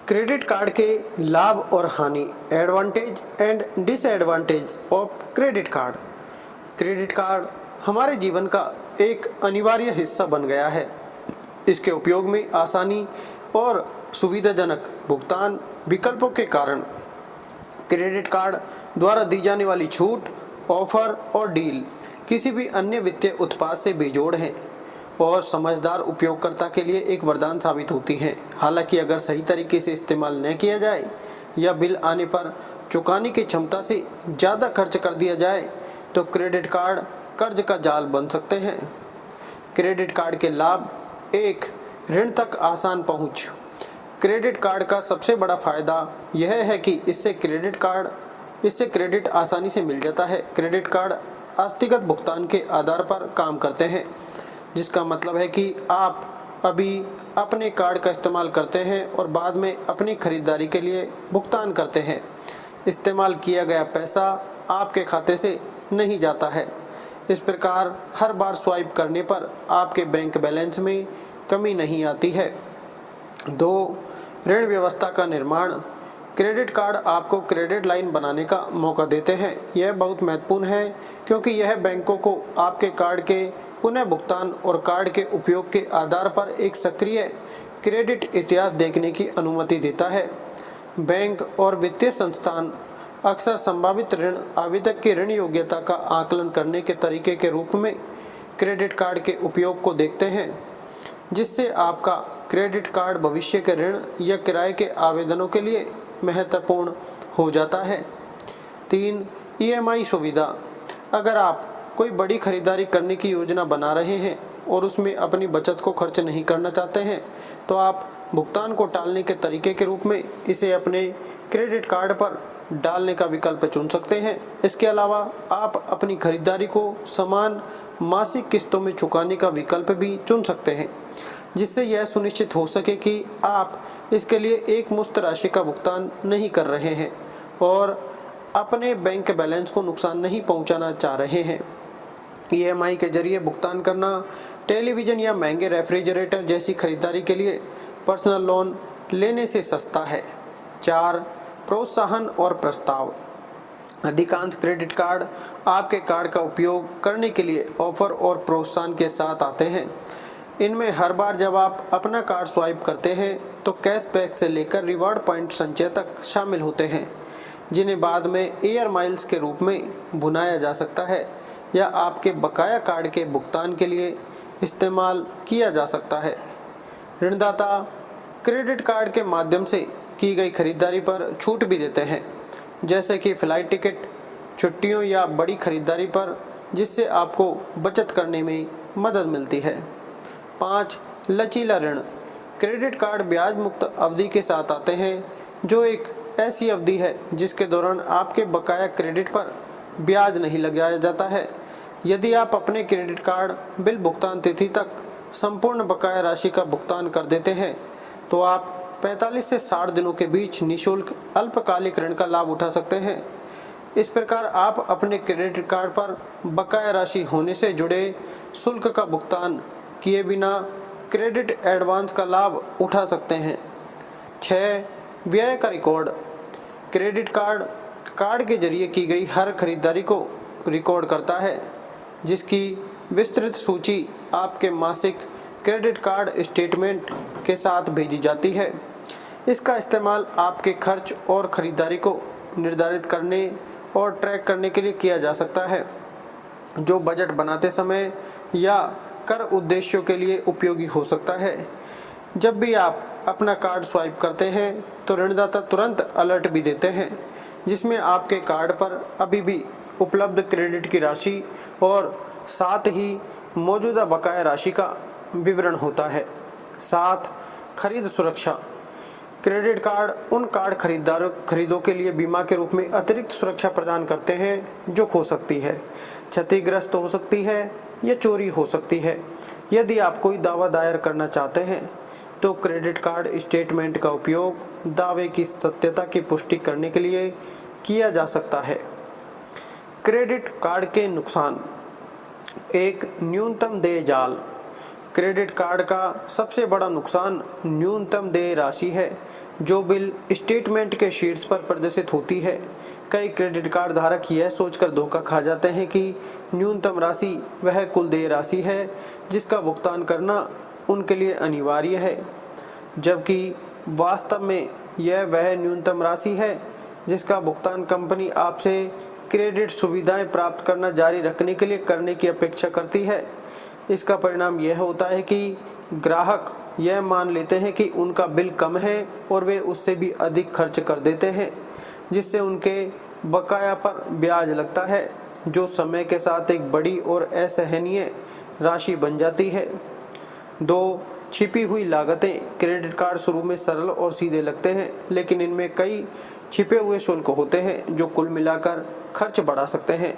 Credit card के लाभ और हानि, advantage and disadvantage of credit card. Credit card हमारे जीवन का एक अनिवार्य हिस्सा बन गया है। इसके उपयोग में आसानी और सुविधाजनक भुगतान विकल्पों के कारण क्रेडिट कार्ड द्वारा दी जाने वाली छूट, ऑफर और डील किसी भी अन्य वित्तीय उत्पाद से बेजोड़ हैं और समझदार उपयोगकर्ता के लिए एक वरदान साबित होती हैं। हालांकि अगर सही तरीके से इस्तेमाल न किया जाए या बिल आने पर चुकाने की क्षमता से ज़्यादा खर्च कर दिया जाए तो क्रेडिट कार्ड कर्ज का जाल बन सकते हैं। क्रेडिट कार्ड के लाभ: 1. ऋण तक आसान पहुंच। क्रेडिट कार्ड का सबसे बड़ा फायदा यह है कि इससे क्रेडिट आसानी से मिल जाता है। क्रेडिट कार्ड आस्थगित भुगतान के आधार पर काम करते हैं, जिसका मतलब है कि आप अभी अपने कार्ड का इस्तेमाल करते हैं और बाद में अपनी खरीदारी के लिए भुगतान करते हैं। इस्तेमाल किया गया पैसा आपके खाते से नहीं जाता है। इस प्रकार हर बार स्वाइप करने पर आपके बैंक बैलेंस में कमी नहीं आती है। 2. ऋण व्यवस्था का निर्माण। क्रेडिट कार्ड आपको क्रेडिट लाइन बनाने का मौका देते हैं। यह बहुत महत्वपूर्ण है क्योंकि यह बैंकों को आपके कार्ड के पुनः भुगतान और कार्ड के उपयोग के आधार पर एक सक्रिय क्रेडिट इतिहास देखने की अनुमति देता है। बैंक और वित्तीय संस्थान अक्सर संभावित ऋण आवेदक की ऋण योग्यता का आकलन करने के तरीके के रूप में क्रेडिट कार्ड के उपयोग को देखते हैं, जिससे आपका क्रेडिट कार्ड भविष्य के ऋण या किराए के आवेदनों के लिए महत्वपूर्ण हो जाता है। 3. EMI सुविधा। अगर आप कोई बड़ी खरीदारी करने की योजना बना रहे हैं और उसमें अपनी बचत को खर्च नहीं करना चाहते हैं तो आप भुगतान को टालने के तरीके के रूप में इसे अपने क्रेडिट कार्ड पर डालने का विकल्प चुन सकते हैं। इसके अलावा आप अपनी खरीदारी को समान मासिक किस्तों में चुकाने का विकल्प भी चुन सकते हैं, जिससे यह सुनिश्चित हो सके कि आप इसके लिए एक मुश्त राशि का भुगतान नहीं कर रहे हैं और अपने बैंक बैलेंस को नुकसान नहीं पहुंचाना चाह रहे हैं। EMI के जरिए भुगतान करना टेलीविज़न या महंगे रेफ्रिजरेटर जैसी खरीदारी के लिए पर्सनल लोन लेने से सस्ता है। 4. प्रोत्साहन और प्रस्ताव। अधिकांश क्रेडिट कार्ड आपके कार्ड का उपयोग करने के लिए ऑफर और प्रोत्साहन के साथ आते हैं। इनमें हर बार जब आप अपना कार्ड स्वाइप करते हैं तो कैशबैक से लेकर रिवॉर्ड पॉइंट संचय तक शामिल होते हैं, जिन्हें बाद में एयर माइल्स के रूप में भुनाया जा सकता है या आपके बकाया कार्ड के भुगतान के लिए इस्तेमाल किया जा सकता है। ऋणदाता क्रेडिट कार्ड के माध्यम से की गई खरीदारी पर छूट भी देते हैं, जैसे कि फ्लाइट टिकट, छुट्टियों या बड़ी खरीदारी पर, जिससे आपको बचत करने में मदद मिलती है। 5. लचीला ऋण। क्रेडिट कार्ड ब्याज मुक्त अवधि के साथ आते हैं, जो एक ऐसी अवधि है जिसके दौरान आपके बकाया क्रेडिट पर ब्याज नहीं लगाया जाता है। यदि आप अपने क्रेडिट कार्ड बिल भुगतान तिथि तक संपूर्ण बकाया राशि का भुगतान कर देते हैं तो आप 45 से 60 दिनों के बीच निःशुल्क अल्पकालिक ऋण का लाभ उठा सकते हैं। इस प्रकार आप अपने क्रेडिट कार्ड पर बकाया राशि होने से जुड़े शुल्क का भुगतान किए बिना क्रेडिट एडवांस का लाभ उठा सकते हैं। 6. व्यय का रिकॉर्ड। क्रेडिट कार्ड के जरिए की गई हर खरीदारी को रिकॉर्ड करता है, जिसकी विस्तृत सूची आपके मासिक क्रेडिट कार्ड स्टेटमेंट के साथ भेजी जाती है। इसका इस्तेमाल आपके खर्च और खरीदारी को निर्धारित करने और ट्रैक करने के लिए किया जा सकता है, जो बजट बनाते समय या कर उद्देश्यों के लिए उपयोगी हो सकता है। जब भी आप अपना कार्ड स्वाइप करते हैं तो ऋणदाता तुरंत अलर्ट भी देते हैं, जिसमें आपके कार्ड पर अभी भी उपलब्ध क्रेडिट की राशि और साथ ही मौजूदा बकाया राशि का विवरण होता है। 7. खरीद सुरक्षा। क्रेडिट कार्ड उन कार्ड खरीदों के लिए बीमा के रूप में अतिरिक्त सुरक्षा प्रदान करते हैं जो खो सकती है, क्षतिग्रस्त हो सकती है या चोरी हो सकती है। यदि आप कोई दावा दायर करना चाहते हैं तो क्रेडिट कार्ड स्टेटमेंट का उपयोग दावे की सत्यता की पुष्टि करने के लिए किया जा सकता है। क्रेडिट कार्ड के नुकसान। 1. न्यूनतम देय जाल। क्रेडिट कार्ड का सबसे बड़ा नुकसान न्यूनतम देय राशि है, जो बिल स्टेटमेंट के शीट्स पर प्रदर्शित होती है। कई क्रेडिट कार्ड धारक यह सोचकर धोखा खा जाते हैं कि न्यूनतम राशि वह कुल देय राशि है जिसका भुगतान करना उनके लिए अनिवार्य है, जबकि वास्तव में यह वह न्यूनतम राशि है जिसका भुगतान कंपनी आपसे क्रेडिट सुविधाएं प्राप्त करना जारी रखने के लिए करने की अपेक्षा करती है। इसका परिणाम यह होता है कि ग्राहक यह मान लेते हैं कि उनका बिल कम है और वे उससे भी अधिक खर्च कर देते हैं, जिससे उनके बकाया पर ब्याज लगता है, जो समय के साथ एक बड़ी और असहनीय राशि बन जाती है। 2. छिपी हुई लागतें। क्रेडिट कार्ड शुरू में सरल और सीधे लगते हैं, लेकिन इनमें कई छिपे हुए शुल्क होते हैं जो कुल मिलाकर खर्च बढ़ा सकते हैं।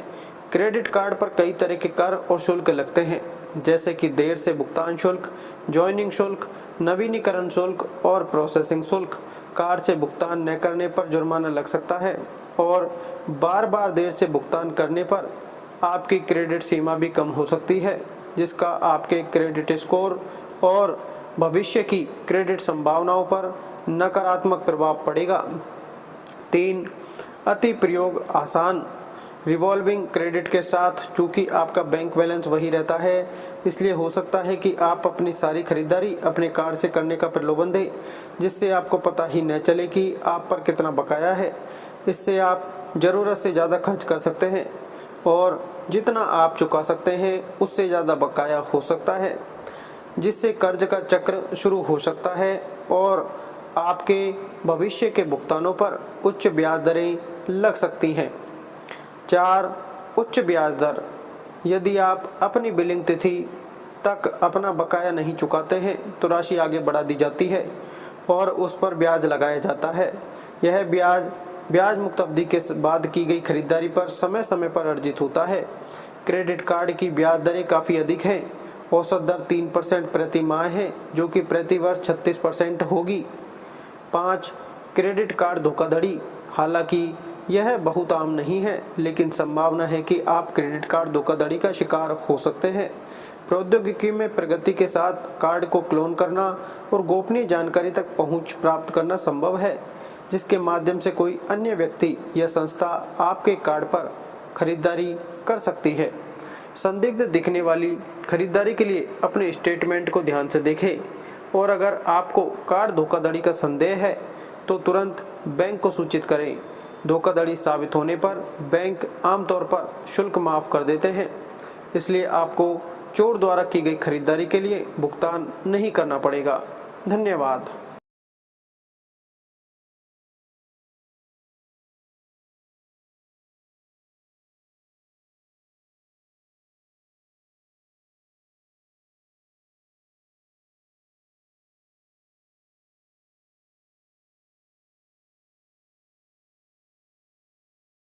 क्रेडिट कार्ड पर कई तरह के कर और शुल्क लगते हैं, जैसे कि देर से भुगतान शुल्क, ज्वाइनिंग शुल्क, नवीनीकरण शुल्क और प्रोसेसिंग शुल्क। कार्ड से भुगतान न करने पर जुर्माना लग सकता है और बार बार देर से भुगतान करने पर आपकी क्रेडिट सीमा भी कम हो सकती है, जिसका आपके क्रेडिट स्कोर और भविष्य की क्रेडिट संभावनाओं पर नकारात्मक प्रभाव पड़ेगा। 3. अति प्रयोग आसान। रिवॉल्विंग क्रेडिट के साथ चूंकि आपका बैंक बैलेंस वही रहता है, इसलिए हो सकता है कि आप अपनी सारी खरीदारी अपने कार्ड से करने का प्रलोभन दें, जिससे आपको पता ही न चले कि आप पर कितना बकाया है। इससे आप ज़रूरत से ज़्यादा खर्च कर सकते हैं और जितना आप चुका सकते हैं उससे ज़्यादा बकाया हो सकता है, जिससे कर्ज का चक्र शुरू हो सकता है और आपके भविष्य के भुगतानों पर उच्च ब्याज दरें लग सकती हैं। 4. उच्च ब्याज दर। यदि आप अपनी बिलिंग तिथि तक अपना बकाया नहीं चुकाते हैं तो राशि आगे बढ़ा दी जाती है और उस पर ब्याज लगाया जाता है। यह ब्याज मुक्त अवधि के बाद की गई खरीदारी पर समय समय पर अर्जित होता है। क्रेडिट कार्ड की ब्याज दरें काफ़ी अधिक हैं। औसत दर 3% प्रति माह है, जो कि प्रति वर्ष 36% होगी। 5. क्रेडिट कार्ड धोखाधड़ी। हालांकि यह बहुत आम नहीं है, लेकिन संभावना है कि आप क्रेडिट कार्ड धोखाधड़ी का शिकार हो सकते हैं। प्रौद्योगिकी में प्रगति के साथ कार्ड को क्लोन करना और गोपनीय जानकारी तक पहुंच प्राप्त करना संभव है, जिसके माध्यम से कोई अन्य व्यक्ति या संस्था आपके कार्ड पर खरीदारी कर सकती है। संदिग्ध दिखने वाली खरीदारी के लिए अपने स्टेटमेंट को ध्यान से देखें और अगर आपको कार्ड धोखाधड़ी का संदेह है तो तुरंत बैंक को सूचित करें। धोखाधड़ी साबित होने पर बैंक आमतौर पर शुल्क माफ़ कर देते हैं, इसलिए आपको चोर द्वारा की गई खरीदारी के लिए भुगतान नहीं करना पड़ेगा। धन्यवाद।